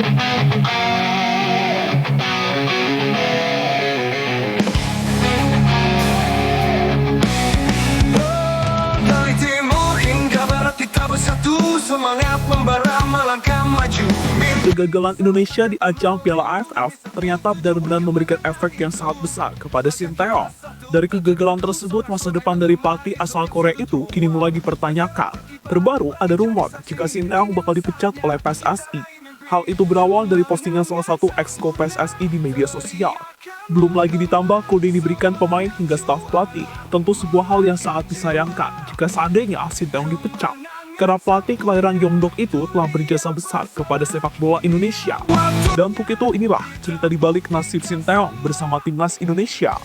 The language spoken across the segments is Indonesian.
Dari timur hingga barat kita bersatu, semangat membara melangkah maju. Kegagalan Indonesia di ajang Piala AFF ternyata benar-benar memberikan efek yang sangat besar kepada Sinteyong. Dari kegagalan tersebut, masa depan dari pelatih asal Korea itu kini mulai dipertanyakan. Terbaru, ada rumor jika Sinteyong bakal dipecat oleh PSSI. Hal itu berawal dari postingan salah satu ex-ko PSSI di media sosial. Belum lagi ditambah kode yang diberikan pemain hingga staf pelatih. Tentu sebuah hal yang sangat disayangkan jika seandainya Sinteyong dipecat. Karena pelatih kelahiran Gyeongdeok itu telah berjasa besar kepada sepak bola Indonesia. Dan untuk itu inilah cerita di balik nasib Sinteyong bersama timnas Indonesia.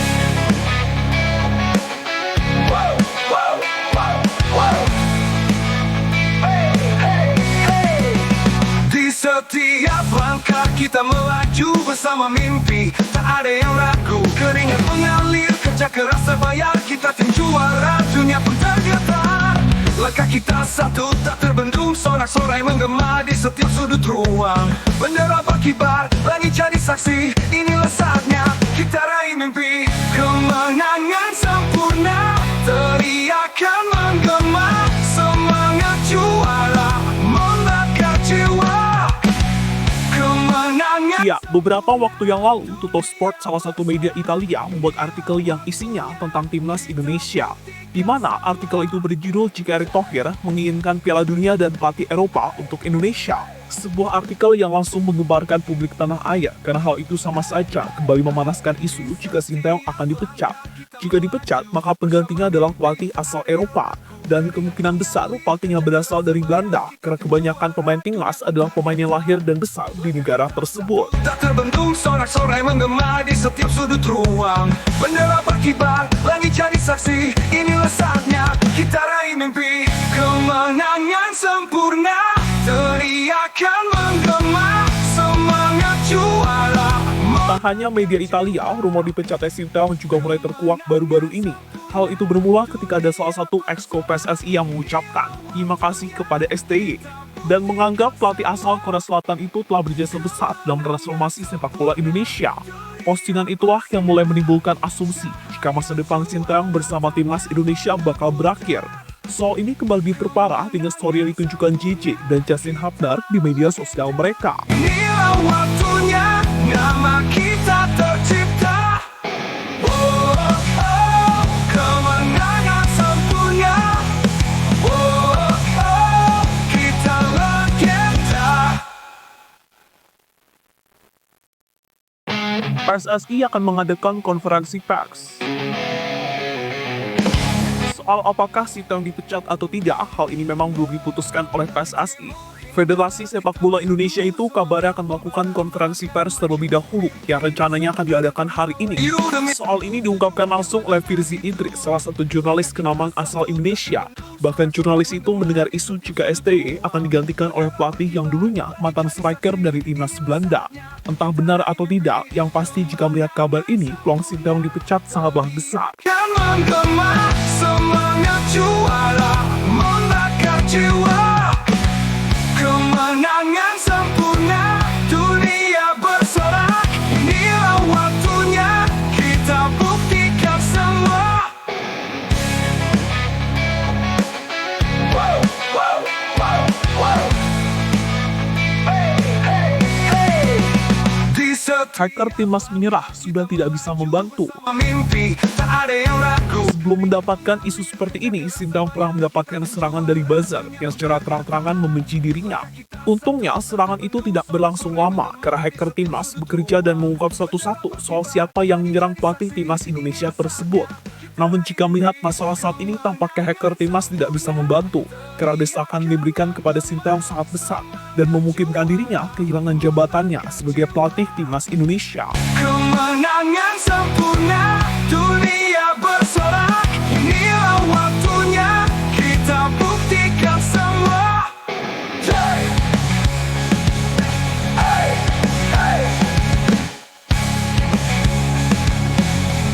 Di setiap langkah kita melaju bersama mimpi, tak ada yang ragu. Keringat mengalir, kerja keras terbayar, kita tim juara, dunia pun tergetar. Langkah kita satu, tak terbendung, sorak-sorai menggema di setiap sudut ruang. Bendera berkibar, langit jadi saksi, inilah saatnya kita raih mimpi. Kemenangan sempurna, teriakan menggema, semangat juara membakar jiwa. Kemenangan. Ya, beberapa waktu yang lalu, Tuttosport, salah satu media Italia, membuat artikel yang isinya tentang timnas Indonesia. Di mana artikel itu berjudul jika Erick Thohir menginginkan Piala Dunia dan pelatih Eropa untuk Indonesia. Sebuah artikel yang langsung menggembarkan publik tanah air, karena hal itu sama saja kembali memanaskan isu jika Sinteyong akan dipecat. Jika dipecat, maka penggantinya adalah pelatih asal Eropa. Dan kemungkinan besar pelatihnya berasal dari Belanda, karena kebanyakan pemain timnas adalah pemain yang lahir dan besar di negara tersebut. Tak terbendung, sorak-sorai menggema di setiap sudut ruang. Bendera berkibar, langit jadi saksi, inilah saatnya kita raih mimpi. Kemenangan sempurna, teriakan menggema, semangat juara. Tak hanya media Italia, rumor dipecatnya Sinteyong juga mulai terkuak baru-baru ini. Hal itu bermula ketika ada salah satu ex-ko PSSI yang mengucapkan terima kasih kepada STY dan menganggap pelatih asal Korea Selatan itu telah berjasa besar dalam transformasi sepak bola Indonesia. Postingan itulah yang mulai menimbulkan asumsi jika masa depan Sinteyong bersama timnas Indonesia bakal berakhir. Soal ini kembali diperparah dengan story yang ditunjukkan JJ dan Justin Hubner di media sosial mereka. Inilah waktunya, nama kita tercipta. Oh, oh, oh, kemenangan sempurna. Oh, oh, oh, kita legenda. PSSI akan mengadakan konferensi pers. Soal apakah Sinteyong dipecat atau tidak, hal ini memang belum diputuskan oleh PSSI. Federasi Sepak Bola Indonesia itu kabarnya akan melakukan konferensi pers terlebih dahulu yang rencananya akan diadakan hari ini. Soal ini diungkapkan langsung oleh Firzi Idris, salah satu jurnalis kenamaan asal Indonesia. Bahkan jurnalis itu mendengar isu jika STY akan digantikan oleh pelatih yang dulunya mantan striker dari timnas Belanda. Entah benar atau tidak, yang pasti jika melihat kabar ini, peluang Sinteyong dipecat sangatlah besar. Kan menggema, semangat juara membakar jiwa. Kemenangan sempurna, dunia bersorak. Inilah waktunya, kita buktikan semua. Wow, wow, wow, wow. Hey, hey, hey. Di setiap Hacker timnas menyerah sudah tidak bisa membantu. mimpi, tak ada yang ragu. Sebelum mendapatkan isu seperti ini, Sinteyong pernah mendapatkan serangan dari buzzer yang secara terang-terangan membenci dirinya. Untungnya, serangan itu tidak berlangsung lama karena hacker timnas bekerja dan mengungkap satu-satu soal siapa yang menyerang pelatih timnas Indonesia tersebut. Namun jika melihat masalah saat ini, tampaknya hacker timnas tidak bisa membantu karena desakan diberikan kepada Sinteyong sangat besar dan memungkinkan dirinya kehilangan jabatannya sebagai pelatih timnas Indonesia. Kemenangan sempurna, dunia bersorak. Inilah waktunya, kita buktikan semua. Hey, hey, hey.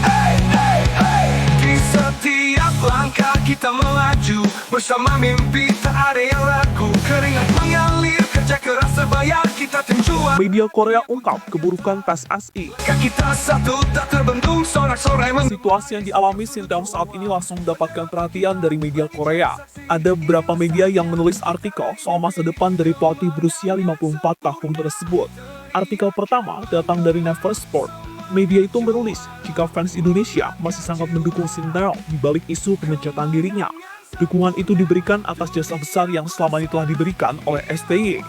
Hey, hey, hey. Di setiap langkah kita melaju bersama mimpi, tak ada yang ragu. Keringat mengalir, kerja kerja keras terbayar, kita tim juara. Media Korea ungkap keburukan PSSI. Kita satu tak terbendung, sorak-sorai Situasi yang dialami Sintayong saat ini langsung mendapatkan perhatian dari media Korea. Ada beberapa media yang menulis artikel soal masa depan dari pelatih berusia 54 tahun tersebut. Artikel pertama datang dari Never Sport. Media itu menulis jika fans Indonesia masih sangat mendukung Sintayong di balik isu pemecatan dirinya. Dukungan itu diberikan atas jasa besar yang selama ini telah diberikan oleh STY.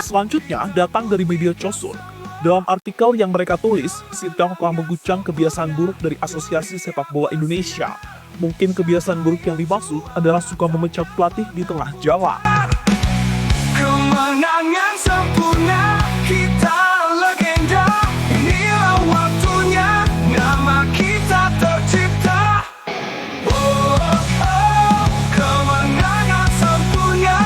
Selanjutnya datang dari media Chosun. Dalam artikel yang mereka tulis, Sintayong telah mengguncang kebiasaan buruk dari Asosiasi Sepak Bola Indonesia. Mungkin kebiasaan buruk yang dimaksud adalah suka memecat pelatih di tengah jalan. Kemenangan sempurna, kita legenda. Inilah waktunya, nama kita tercipta. Oh, oh, oh, kemenangan sempurna.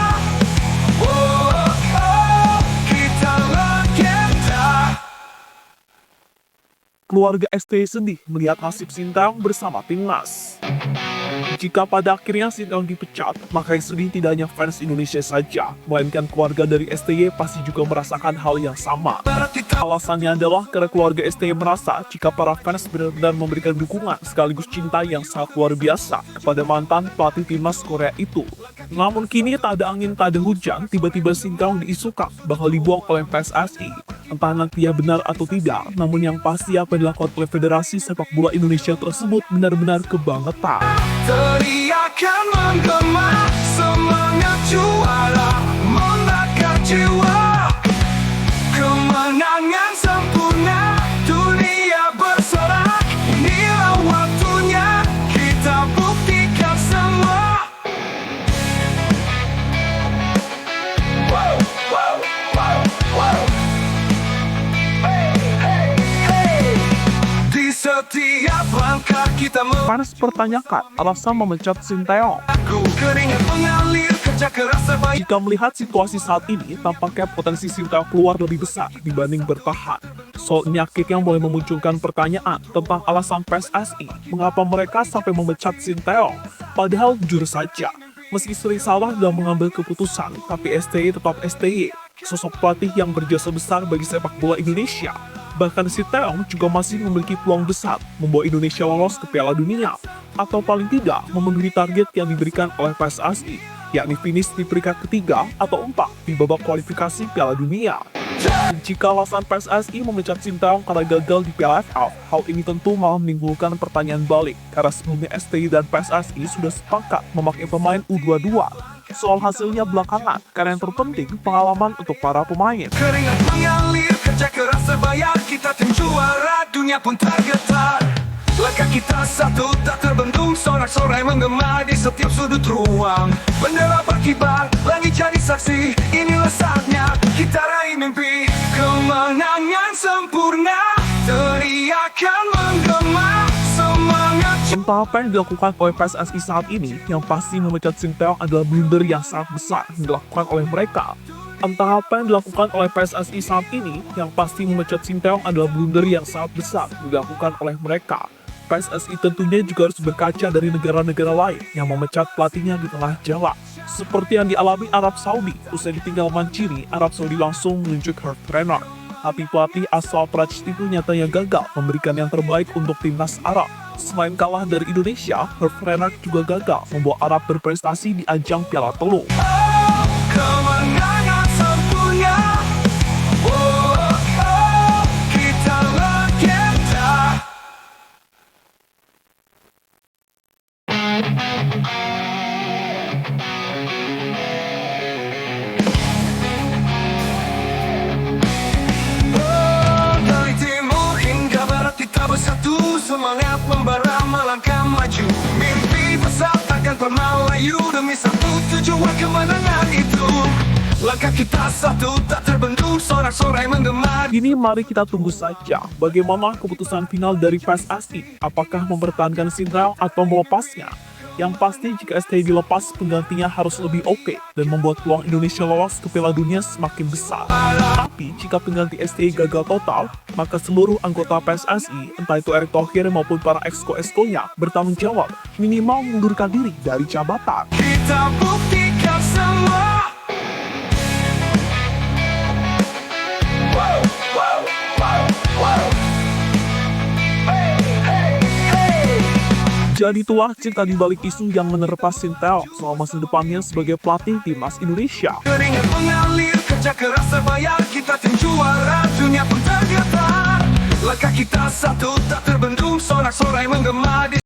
Oh, oh, oh, kita legenda. Keluarga STY sedih melihat nasib Sintayong bersama timnas. Jika pada akhirnya Sintayong dipecat, maka yang sedih tidak hanya fans Indonesia saja, melainkan keluarga dari STY pasti juga merasakan hal yang sama. Alasannya adalah karena keluarga STY merasa jika para fans benar-benar memberikan dukungan sekaligus cinta yang sangat luar biasa kepada mantan pelatih timnas Korea itu. Namun kini tak ada angin tak ada hujan, tiba-tiba Sintayong diisukan bakal dibuang oleh PSSI. Entah nanti ya benar atau tidak, namun yang pasti apa yang dilakukan oleh Federasi Sepak Bola Indonesia tersebut benar-benar kebangetan. Teriakan menggema, semangat juara, membakar jiwa. Kemenangan sempurna, dunia bersorak. Inilah waktunya, kita buktikan semua. Wow, wow, wow, wow. Hey, hey, hey. Di setiap langkah kita Fans pertanyakan alasan memecat Sintayong. keringat mengalir, kerja keras terbayar. Jika melihat situasi saat ini, tampaknya potensi Sintayong keluar lebih besar dibanding bertahan. Soal nyakit yang boleh memunculkan pertanyaan tentang alasan PSSI, mengapa mereka sampai memecat Sintayong. Padahal jujur saja, meski sering salah dalam mengambil keputusan, tapi STY tetap STY. Sosok pelatih yang berjasa besar bagi sepak bola Indonesia. Bahkan Sintayong juga masih memiliki peluang besar membawa Indonesia lolos ke Piala Dunia, atau paling tidak memenuhi target yang diberikan oleh PSSI, yakni finish di peringkat ketiga atau 4 di babak kualifikasi Piala Dunia. Jika alasan PSSI memecat Sintayong karena gagal di Piala FA, hal ini tentu malah menimbulkan pertanyaan balik, karena sebelumnya STY dan PSSI sudah sepakat memakai pemain U22. Soal hasilnya belakangan, karena yang terpenting pengalaman untuk para pemain. Keringat mengalir, kerja keras terbayar, kita tim juara, dunia pun tergetar. Langkah kita satu tak terbendung, sorak-sorai menggema di setiap sudut ruang. Bendera berkibar, langit jadi saksi, inilah saatnya kita raih mimpi. Kemenangan sempurna, teriakan menggema, semangat. Entah apa yang dilakukan oleh PSSI saat ini, yang pasti memecat Sintayong adalah blunder yang sangat besar yang dilakukan oleh mereka. Entah apa yang dilakukan oleh PSSI saat ini, yang pasti memecat Sintayong adalah blunder yang sangat besar yang dilakukan oleh mereka. PSSI tentunya juga harus berkaca dari negara-negara lain yang memecat pelatihnya di tengah jalan. Seperti yang dialami Arab Saudi, usai ditinggal Mancini, Arab Saudi langsung menunjuk Herve Renard. Tapi pelatih asal Prancis itu nyatanya gagal memberikan yang terbaik untuk timnas Arab. Selain kalah dari Indonesia, Herve Renard juga gagal membawa Arab berprestasi di ajang Piala Teluk. Kemenangan sempurna, oh, oh, kita legenda. Dari timur hingga barat kita bersatu, semangat membara melangkah maju. Mimpi besar takkan pernah layu, demi satu tujuan kemenangan itu. Langkah kita satu tak terbendung, sorak-sorai menggema. Kini mari kita tunggu saja bagaimana keputusan final dari PSSI, apakah mempertahankan Sintayong atau melepasnya. Yang pasti jika STY dilepas, penggantinya harus lebih oke dan membuat peluang Indonesia lolos ke Piala Dunia semakin besar. Tapi jika pengganti STY gagal total, maka seluruh anggota PSSI, entah itu Erick Thohir maupun para exco-nya, bertanggung jawab minimal mengundurkan diri dari jabatan. Kita buktikan semua. Jadi itulah cerita di balik isu yang menerpa Sinteyong soal masa depannya sebagai pelatih timnas Indonesia. Keringat mengalir, kerja keras terbayar, kita tim juara, dunia pun tergetar. Langkah kita satu, tak terbendung, sorak-sorai menggema di